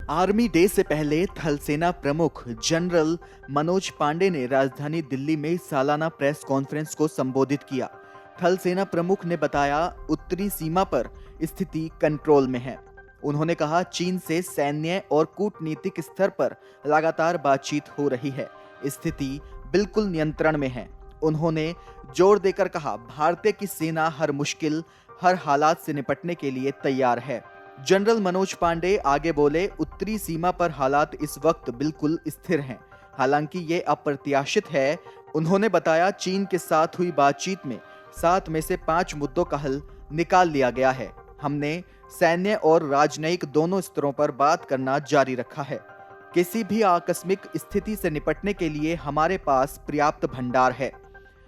Army day से पहले थल सेना प्रमुख जनरल मनोज पांडे ने राजधानी दिल्ली में सालाना प्रेस कॉन्फ्रेंस को संबोधित किया। थल सेना प्रमुख ने बताया, उत्तरी सीमा पर स्थिति कंट्रोल में है। उन्होंने कहा, चीन से सैन्य और कूटनीतिक स्तर पर लगातार बातचीत हो रही है, स्थिति बिल्कुल नियंत्रण में है। उन्होंने जोर देकर कहा, भारतीय की सेना हर मुश्किल, हर हालात से निपटने के लिए तैयार है। जनरल मनोज पांडे आगे बोले, उत्तरी सीमा पर हालात इस वक्त बिल्कुल स्थिर हैं, हालांकि ये अप्रत्याशित है। उन्होंने बताया, चीन के साथ हुई बातचीत में 7 में से 5 मुद्दों का हल निकाल लिया गया है। हमने सैन्य और राजनयिक दोनों स्तरों पर बात करना जारी रखा है। किसी भी आकस्मिक स्थिति से निपटने के लिए हमारे पास पर्याप्त भंडार है।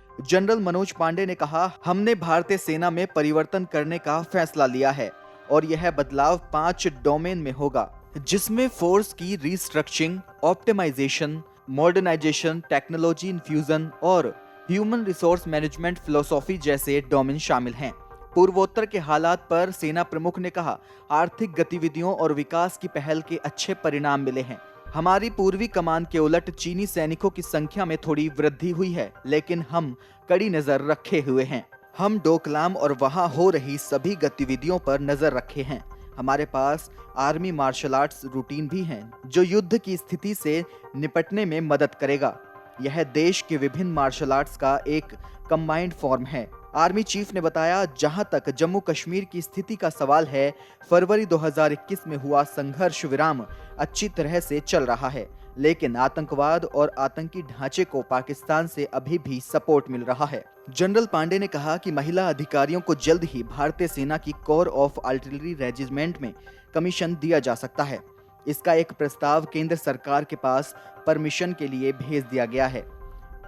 जनरल मनोज पांडे ने कहा, हमने भारतीय सेना में परिवर्तन करने का फैसला लिया है और यह बदलाव 5 डोमेन में होगा, जिसमें फोर्स की restructuring, optimisation, modernisation, technology infusion और ह्यूमन रिसोर्स मैनेजमेंट फिलॉसफी जैसे डोमेन शामिल हैं। पूर्वोत्तर के हालात पर सेना प्रमुख ने कहा, आर्थिक गतिविधियों और विकास की पहल के अच्छे परिणाम मिले हैं। हमारी पूर्वी कमान के उलट चीनी सैनिकों की संख्या में थोड़ी वृद्धि हुई है, लेकिन हम कड़ी नजर रखे हुए हैं। हम डोकलाम और वहां हो रही सभी गतिविधियों पर नजर रखे हैं। हमारे पास आर्मी मार्शल आर्ट्स रूटीन भी हैं, जो युद्ध की स्थिति से निपटने में मदद करेगा। यह देश के विभिन्न मार्शल आर्ट्स का एक कंबाइंड फॉर्म है। आर्मी चीफ ने बताया, जहां तक जम्मू कश्मीर की स्थिति का सवाल है, फरवरी 2021 में हुआ संघर्ष विराम अच्छी तरह से चल रहा है, लेकिन आतंकवाद और आतंकी ढांचे को पाकिस्तान से अभी भी सपोर्ट मिल रहा है। जनरल पांडे ने कहा कि महिला अधिकारियों को जल्द ही भारतीय सेना की कोर ऑफ आर्टिलरी रेजिमेंट में कमीशन दिया जा सकता है। इसका एक प्रस्ताव केंद्र सरकार के पास परमिशन के लिए भेज दिया गया है।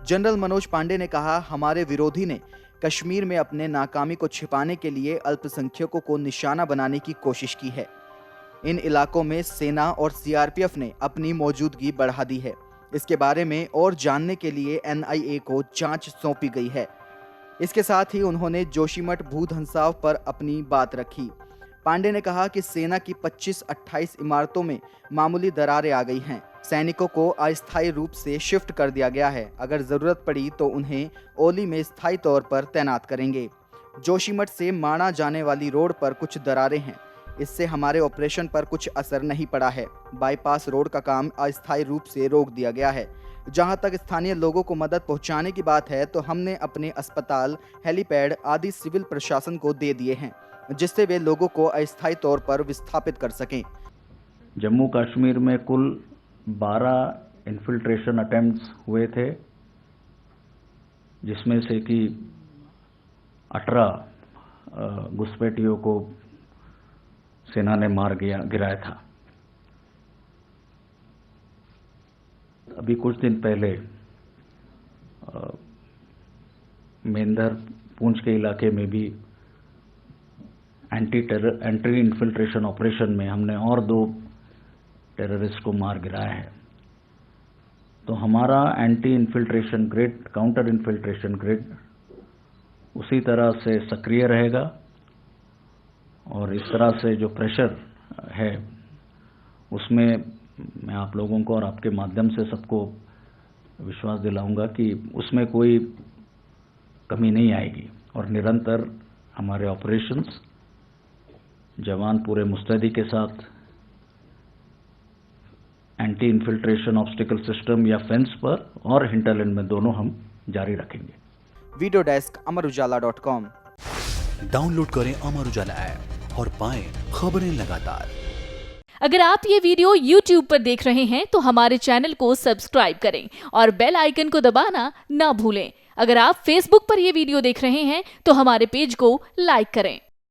जनरल मनोज पांडे ने कहा, हमारे विरोधी ने कश्मीर में अपने नाकामी को छिपाने के लिए अल्पसंख्यकों को निशाना बनाने की कोशिश की है। इन इलाकों में सेना और सीआरपीएफ ने अपनी मौजूदगी बढ़ा दी है। इसके बारे में और जानने के लिए एनआईए को जांच सौंपी गई है। इसके साथ ही उन्होंने जोशीमठ भूधंसाव पर अपनी बात रखी। पांडे ने कहा कि सेना की 25-28 इमारतों में मामूली दरारें आ गई हैं। सैनिकों को अस्थायी रूप से शिफ्ट कर दिया गया है। अगर जरूरत पड़ी तो उन्हें ओली में स्थायी तौर पर तैनात करेंगे। जोशीमठ से माणा जाने वाली रोड पर कुछ दरारें हैं। इससे हमारे ऑपरेशन पर कुछ असर नहीं पड़ा है। बाईपास रोड का काम अस्थायी रूप से रोक दिया गया है। जहां तक स्थानीय लोगों को मदद पहुंचाने की बात है, तो हमने अपने अस्पताल, हेलीपैड आदि सिविल प्रशासन को दे दिए हैं, जिससे वे लोगों को अस्थायी तौर पर विस्थापित कर सकें। जम्मू कश्मीर में कुल 12 इन्फिल्ट्रेशन अटेम्प्ट्स हुए थे, जिसमें से कि 18 घुसपैठियों को सेना ने मार गिराया था। अभी कुछ दिन पहले मेंढर पूंछ के इलाके में भी एंटी इन्फिल्ट्रेशन ऑपरेशन में हमने और 2 टेररिस्ट को मार गिराया है। तो हमारा anti infiltration grid, counter infiltration grid उसी तरह से सक्रिय रहेगा और इस तरह से जो प्रेशर है उसमें मैं आप लोगों को और आपके माध्यम से सबको विश्वास दिलाऊंगा कि उसमें कोई कमी नहीं आएगी और निरंतर हमारे ऑपरेशंस जवान पूरे मुस्तैदी के साथ एंटी इन्फिल्ट्रेशन ऑब्स्टिकल सिस्टम या फेंस पर और हिंटरलैंड में दोनों हम जारी रखेंगे। Video desk amarujala.com। डाउनलोड करें अमर उजाला ऐप और पाएं खबरें लगातार। अगर आप ये वीडियो YouTube पर देख रहे हैं तो हमारे चैनल को सब्सक्राइब करें और बेल आइकन को दबाना ना भूलें। अगर आप Facebook पर ये वीडियो देख रहे हैं तो हमारे पेज को लाइक करें।